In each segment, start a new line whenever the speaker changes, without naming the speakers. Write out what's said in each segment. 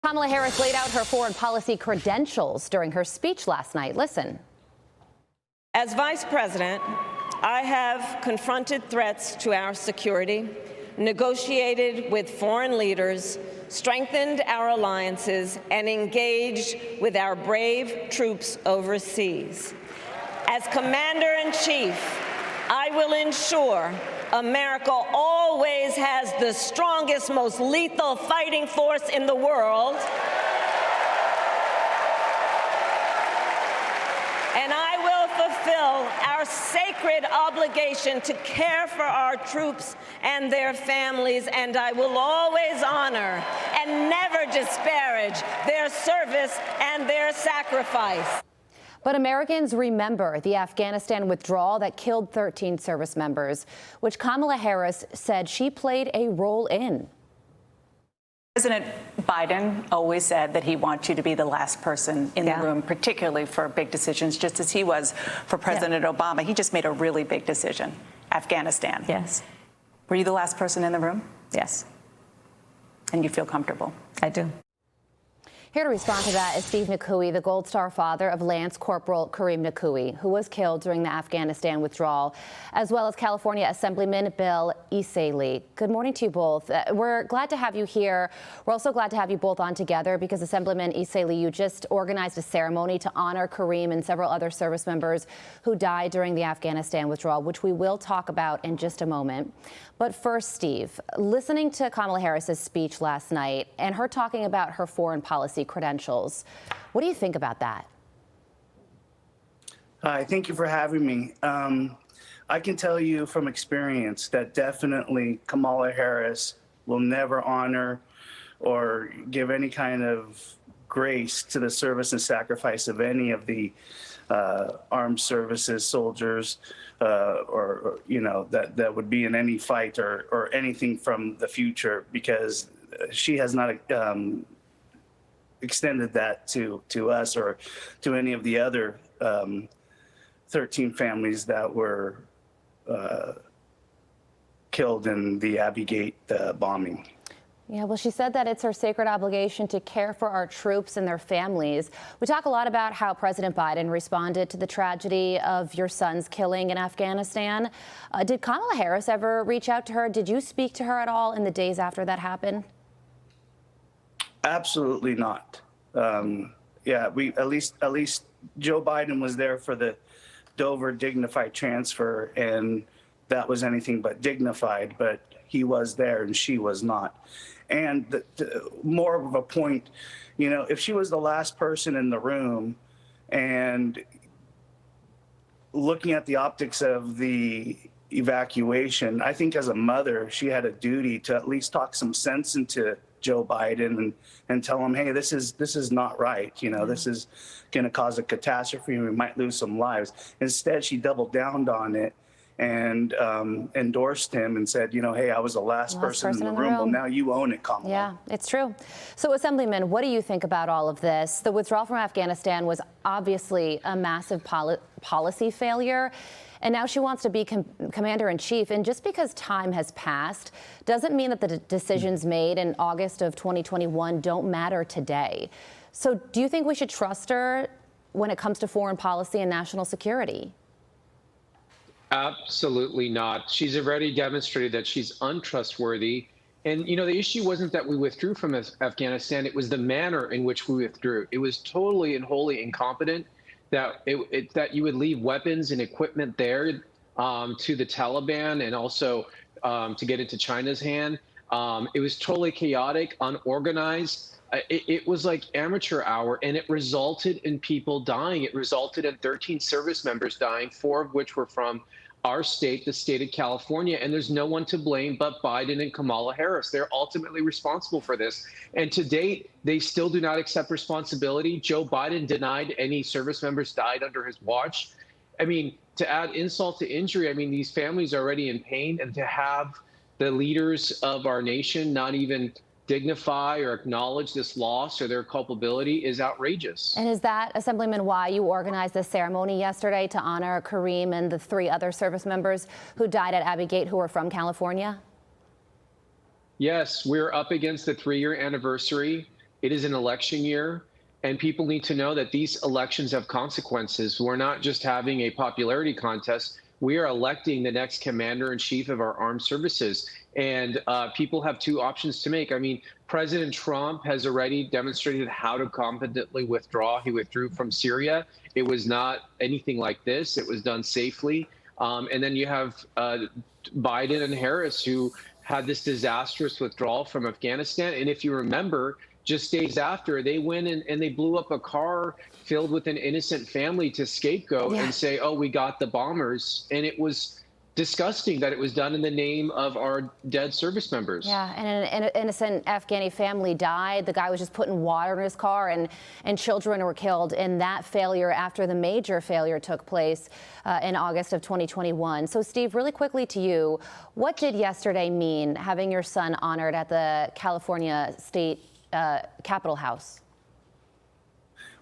Kamala Harris laid out her foreign policy credentials during her speech last night. Listen.
As Vice President, I have confronted threats to our security, negotiated with foreign leaders, strengthened our alliances, and engaged with our brave troops overseas. As Commander-in-Chief, I will ensure America always has the strongest, most lethal fighting force in the world. And I will fulfill our sacred obligation to care for our troops and their families, and I will always honor and never disparage their service and their sacrifice.
But Americans remember the Afghanistan withdrawal that killed 13 service members, which Kamala Harris said she played a role in.
President Biden always said that he wants you to be the last person in the room, particularly for big decisions, just as he was for President Obama. He just made a really big decision, Afghanistan.
Yes.
Were you the last person in the room?
Yes.
And you feel comfortable?
I do.
Here to respond to that is Steve Nikoui, the Gold Star father of Lance Corporal Kareem Nikoui, who was killed during the Afghanistan withdrawal, as well as California Assemblyman Bill Essayli. Good morning to you both. We're glad to have you here. We're also glad to have you both on together because Assemblyman Essayli, you just organized a ceremony to honor Kareem and several other service members who died during the Afghanistan withdrawal, which we will talk about in just a moment. But first, Steve, listening to Kamala Harris's speech last night and her talking about her foreign policy credentials, what do you think about that?
Hi, thank you for having me. I can tell you from experience that definitely Kamala Harris will never honor or give any kind of grace to the service and sacrifice of any of the armed services soldiers or you know, that would be in any fight or anything from the future, because she has not extended that to us or to any of the other 13 families that were killed in the Abbey Gate bombing.
Yeah, well, she said that it's her sacred obligation to care for our troops and their families. We talk a lot about how President Biden responded to the tragedy of your son's killing in Afghanistan. Did Kamala Harris ever reach out to her? Did you speak to her at all in the days after that happened?
Absolutely not. Yeah, at least Joe Biden was there for the Dover dignified transfer, and that was anything but dignified, but he was there and she was not. And more of a point, you know, if she was the last person in the room and looking at the optics of the evacuation, I think as a mother, she had a duty to at least talk some sense into Joe Biden and tell him, hey, this is not right. You know, this is going to cause a catastrophe and we might lose some lives. Instead, she doubled down on it and endorsed him and said, you know, hey, I was the last person in the room. Well, now you own it, Kamala.
Yeah, it's true. So, Assemblyman, what do you think about all of this? The withdrawal from Afghanistan was obviously a massive policy failure. And now she wants to be commander-in-chief. And just because time has passed doesn't mean that the decisions made in August of 2021 don't matter today. So do you think we should trust her when it comes to foreign policy and national security?
Absolutely not. She's already demonstrated that she's untrustworthy. And, you know, the issue wasn't that we withdrew from Afghanistan. It was the manner in which we withdrew. It was totally and wholly incompetent. That that you would leave weapons and equipment there to the Taliban and also to get into China's hand. It was totally chaotic, unorganized. It was like amateur hour, and it resulted in people dying. It resulted in 13 service members dying, 4 of which were from our state, the state of California, and there's no one to blame but Biden and Kamala Harris. They're ultimately responsible for this. And to date, they still do not accept responsibility. Joe Biden denied any service members died under his watch. I mean, to add insult to injury, I mean, these families are already in pain, and to have the leaders of our nation not even dignify or acknowledge this loss or their culpability is outrageous.
And is that, Assemblyman, why you organized this ceremony yesterday to honor Kareem and the 3 other service members who died at Abbey Gate who were from California?
Yes, we're up against the 3-year anniversary It is an election year, and people need to know that these elections have consequences. We're not just having a popularity contest. We are electing the next commander-in-chief of our armed services. And people have two options to make. I mean, President Trump has already demonstrated how to competently withdraw. He withdrew from Syria. It was not anything like this. It was done safely. And then you have Biden and Harris, who had this disastrous withdrawal from Afghanistan. And if you remember, just days after, they went and they blew up a car filled with an innocent family to scapegoat and say, oh, we got the bombers. And it was disgusting that it was done in the name of our dead service members.
Yeah, and an innocent Afghani family died. The guy was just putting water in his car, and children were killed in that failure after the major failure took place in August of 2021. So, Steve, really quickly to you, what did yesterday mean, having your son honored at the California State Capitol House?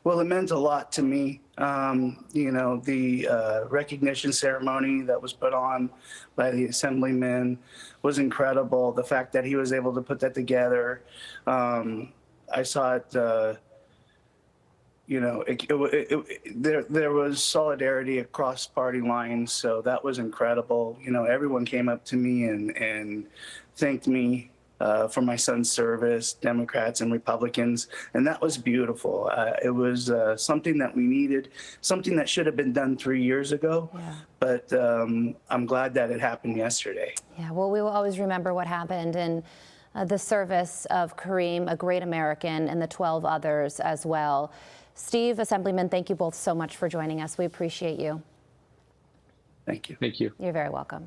Well, it meant a lot to me. You know, the recognition ceremony that was put on by the assemblyman was incredible. The fact that he was able to put that together, I saw it. You know, there was solidarity across party lines, so that was incredible. You know, everyone came up to me and thanked me for my son's service, Democrats and Republicans, and that was beautiful. It was something that we needed, something that should have been done 3 years ago, but I'm glad that it happened yesterday.
Yeah, well, we will always remember what happened and the service of Kareem, a great American, and the 12 others as well. Steve, Assemblyman, thank you both so much for joining us. We appreciate you.
Thank you.
Thank you.
You're very welcome.